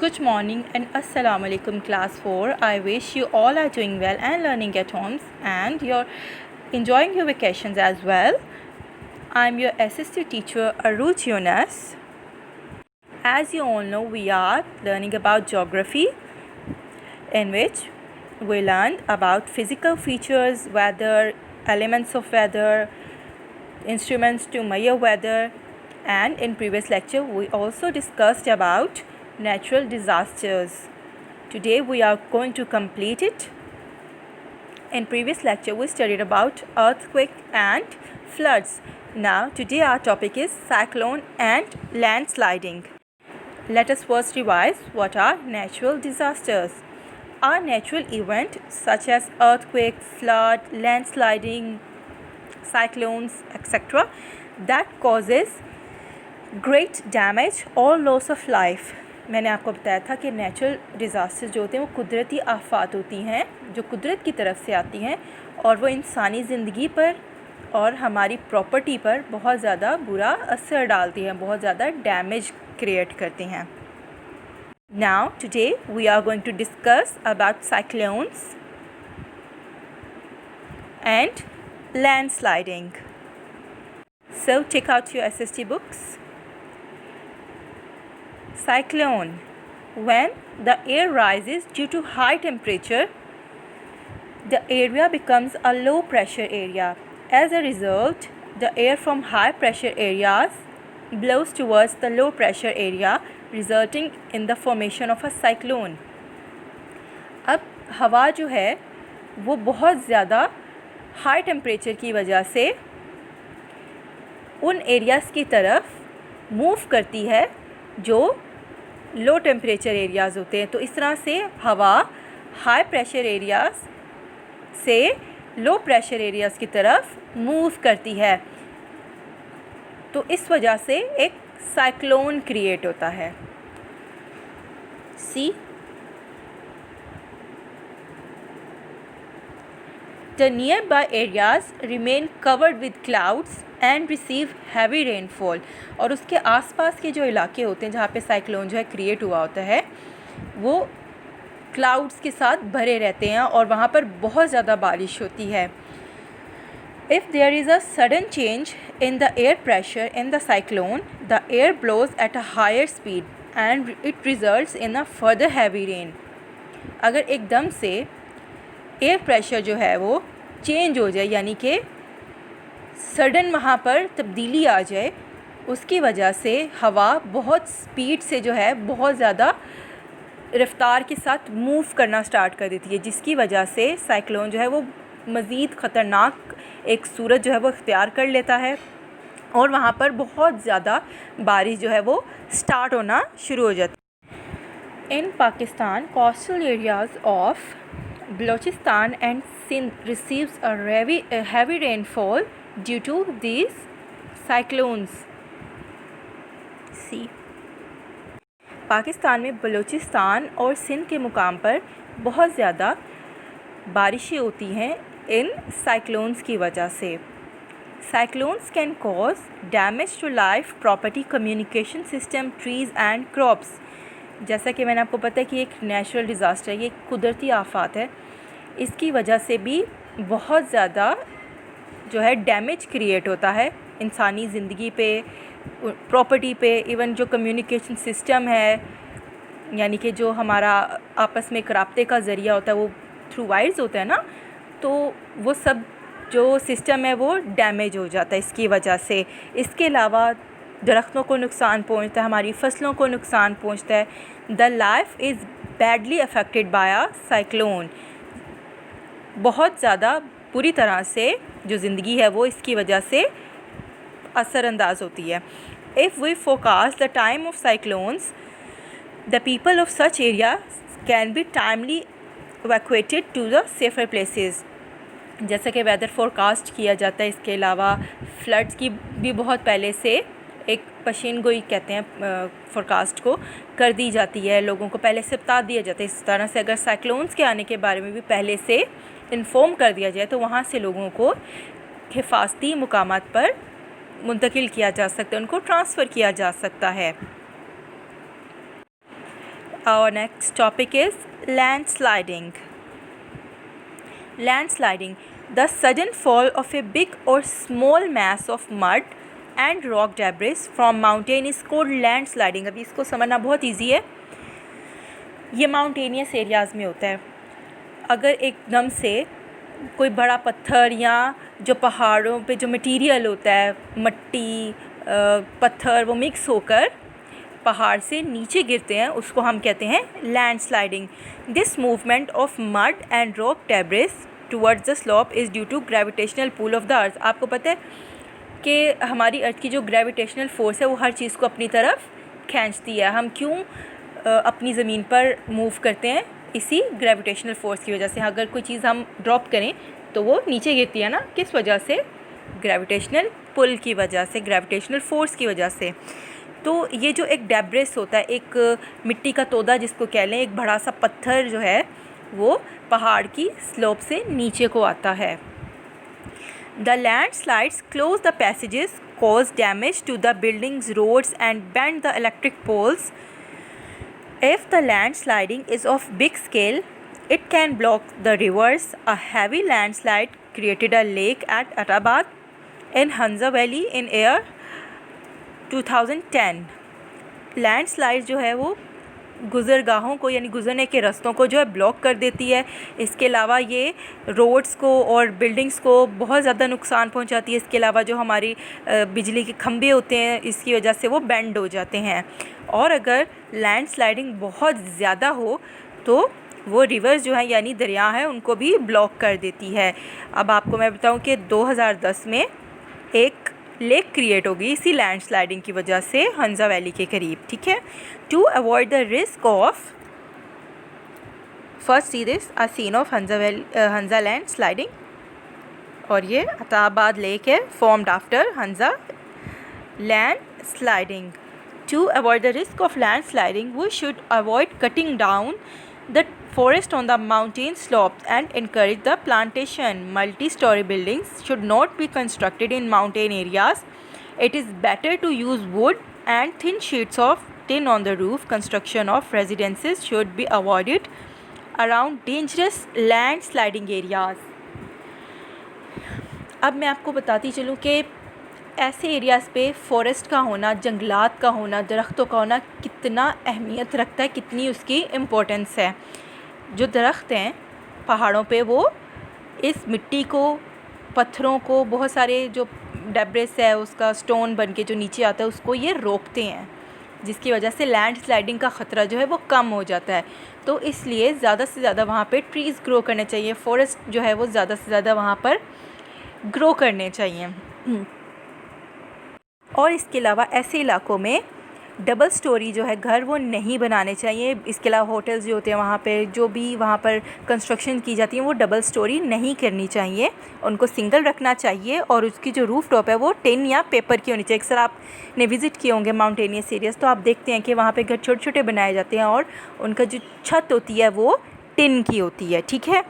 Good morning and Assalamu alaikum class 4. I wish you all are doing well and learning at homes and you're enjoying your vacations as well. I'm your assistant teacher Aruj Yunus. As you all know, we are learning about geography, in which we learned about physical features, weather, elements of weather, instruments to measure weather, and in previous lecture we also discussed about natural disasters. Today we are going to complete it. In previous lecture we studied about earthquake and floods. Now today our topic is cyclone and landsliding. Let us first revise what are natural disasters. Are natural events such as earthquake, flood, landsliding, cyclones, etc. that causes great damage or loss of life. मैंने आपको बताया था कि natural disaster जो होते हैं वो कुदरती आफात होती हैं जो कुदरत की तरफ से आती हैं और वो इंसानी ज़िंदगी पर और हमारी प्रॉपर्टी पर बहुत ज़्यादा बुरा असर डालती हैं, बहुत ज़्यादा डैमेज क्रिएट करती हैं. Now today we are going to discuss about cyclones and landsliding. So check out your SST books. Cyclone. When the air rises due to high temperature, the area becomes a low pressure area. As a result, the air from high pressure areas blows towards the low pressure area, resulting in the formation of a cyclone. अब हवा जो है वो बहुत ज़्यादा high temperature की वजह से उन एरियाज़ की तरफ मूव करती है जो लो टेम्परेचर एरियाज़ होते हैं. तो इस तरह से हवा हाई प्रेशर एरियाज़ से लो प्रेशर एरियाज़ की तरफ मूव करती है. तो इस वजह से एक साइक्लोन क्रिएट होता है. सी The nearby areas remain covered with clouds and receive heavy rainfall. और उसके आसपास के जो इलाके होते हैं जहाँ पे साइक्लोन जो है क्रिएट हुआ होता है वो क्लाउड्स के साथ भरे रहते हैं और वहाँ पर बहुत ज़्यादा बारिश होती है. If there is a sudden change in the air pressure in the cyclone, the air blows at a higher speed and it results in a further heavy rain. अगर एकदम से एयर प्रेशर जो है वो चेंज हो जाए यानी कि सडन वहाँ पर तब्दीली आ जाए, उसकी वजह से हवा बहुत स्पीड से जो है बहुत ज़्यादा रफ्तार के साथ मूव करना स्टार्ट कर देती है, जिसकी वजह से साइक्लोन जो है वो मज़ीद ख़तरनाक एक सूरत जो है वो इख्तियार कर लेता है और वहाँ पर बहुत ज़्यादा बारिश जो है वो स्टार्ट होना शुरू हो जाती है. In Pakistan coastal areas of Balochistan and Sindh receives a heavy rainfall due to these cyclones. See, Pakistan में बलूचिस्तान और सिंध के मुकाम पर बहुत ज़्यादा बारिशें होती हैं इन साइक्लोन्स की वजह से. Cyclones can cause damage to life, property, communication system, trees and crops. जैसा कि मैंने आपको पता है कि एक नेचुरल डिज़ास्टर है, ये कुदरती आफात है, इसकी वजह से भी बहुत ज़्यादा जो है डैमेज क्रिएट होता है इंसानी ज़िंदगी पे, प्रॉपर्टी पे, इवन जो कम्युनिकेशन सिस्टम है यानी कि जो हमारा आपस में राब्ते का ज़रिया होता है वो थ्रू वायर्स होता है ना, तो वो सब जो सिस्टम है वो डैमेज हो जाता है इसकी वजह से. इसके अलावा दरख्तों को नुकसान पहुंचता है, हमारी फसलों को नुकसान पहुंचता है. The life is badly affected by a cyclone. बहुत ज़्यादा बुरी तरह से जो ज़िंदगी है वो इसकी वजह से असरअंदाज होती है. If we forecast the time of cyclones, the people of such area can be timely evacuated to the safer places. जैसा कि वेदर फोरकास्ट किया जाता है, इसके अलावा फ्लड्स की भी बहुत पहले से एक पेशीन गोई कहते हैं फोरकास्ट को कर दी जाती है, लोगों को पहले से बता दिया जाता है. इस तरह से अगर साइक्लोन्स के आने के बारे में भी पहले से इन्फॉर्म कर दिया जाए तो वहाँ से लोगों को हिफाजती मुकामात पर मुंतकिल किया जा सकता है, उनको ट्रांसफ़र किया जा सकता है. Our next topic is landsliding. Landsliding, the sudden fall of a big or small mass of mud and rock debris from mountain is called landsliding. अभी इसको समझना बहुत ईजी है. ये माउंटेनियस एरियाज़ में होता है. अगर एकदम से कोई बड़ा पत्थर या जो पहाड़ों पे जो मटेरियल होता है, मट्टी, पत्थर, वो मिक्स होकर पहाड़ से नीचे गिरते हैं, उसको हम कहते हैं landsliding. This movement of mud and rock debris towards the slope is due to gravitational pull of the earth. आपको पता है कि हमारी अर्थ की जो ग्रेविटेशनल फोर्स है वो हर चीज़ को अपनी तरफ खींचती है. हम क्यों अपनी ज़मीन पर मूव करते हैं? इसी ग्रेविटेशनल फोर्स की वजह से. अगर कोई चीज़ हम ड्रॉप करें तो वो नीचे गिरती है ना. किस वजह से? ग्रेविटेशनल पुल की वजह से, ग्रेविटेशनल फोर्स की वजह से. तो ये जो एक डेब्रिस होता है, एक मिट्टी का तोदा जिसको कह लें, एक बड़ा सा पत्थर जो है वो पहाड़ की स्लोप से नीचे को आता है. The landslides close the passages, cause damage to the buildings, roads and bend the electric poles. If the landsliding is of big scale, it can block the rivers. A heavy landslide created a lake at Attabad in Hanza Valley in year 2010. Landslide जो है वो गुज़रगाहों को यानी गुज़रने के रास्तों को जो है ब्लॉक कर देती है. इसके अलावा ये रोड्स को और बिल्डिंग्स को बहुत ज़्यादा नुकसान पहुंचाती है. इसके अलावा जो हमारी बिजली के खंभे होते हैं, इसकी वजह से वो बेंड हो जाते हैं. और अगर लैंडस्लाइडिंग बहुत ज़्यादा हो तो वो रिवर्स जो है यानी दरिया है उनको भी ब्लॉक कर देती है. अब आपको मैं बताऊं कि 2010 में एक लेक क्रिएट होगी इसी लैंडस्लाइडिंग की वजह से हंजा वैली के करीब. ठीक है. To avoid the risk of, first see this a scene of Hunza landsliding. और ये अताबाद लेक है, formed after Hunza landsliding. To avoid the risk of landsliding, we should avoid cutting down the forest on the mountain slopes and encourage the plantation. Multi-story buildings should not be constructed in mountain areas. It is better to use wood and thin sheets of tin on the roof. Construction of residences should be avoided around dangerous landsliding areas. अब मैं आपको बताती चलूँ कि ऐसे areas पे forest का होना, जंगलात का होना, दरख्तों का होना कितना अहमियत रखता है, कितनी उसकी इम्पोर्टेंस है. जो दरख्त हैं पहाड़ों पे वो इस मिट्टी को, पत्थरों को, बहुत सारे जो डेब्रिस है उसका स्टोन बन के जो नीचे आता है उसको ये रोकते हैं, जिसकी वजह से लैंडस्लाइडिंग का ख़तरा जो है वो कम हो जाता है. तो इसलिए ज़्यादा से ज़्यादा वहाँ पे ट्रीज़ ग्रो करने चाहिए. फॉरेस्ट जो है वो ज़्यादा से ज़्यादा वहाँ पर ग्रो करने चाहिए. और इसके अलावा ऐसे इलाकों में डबल स्टोरी जो है घर वो नहीं बनाने चाहिए. इसके अलावा होटल्स जो होते हैं वहाँ पे जो भी वहाँ पर कंस्ट्रक्शन की जाती है वो डबल स्टोरी नहीं करनी चाहिए, उनको सिंगल रखना चाहिए. और उसकी जो रूफ़ टॉप है वो टिन या पेपर की होनी चाहिए. अक्सर आपने विज़िट किए होंगे माउंटेनियस एरियाज़, तो आप देखते हैं कि वहाँ पे घर छोटे छोटे बनाए जाते हैं और उनका जो छत होती है वो टिन की होती है. ठीक है.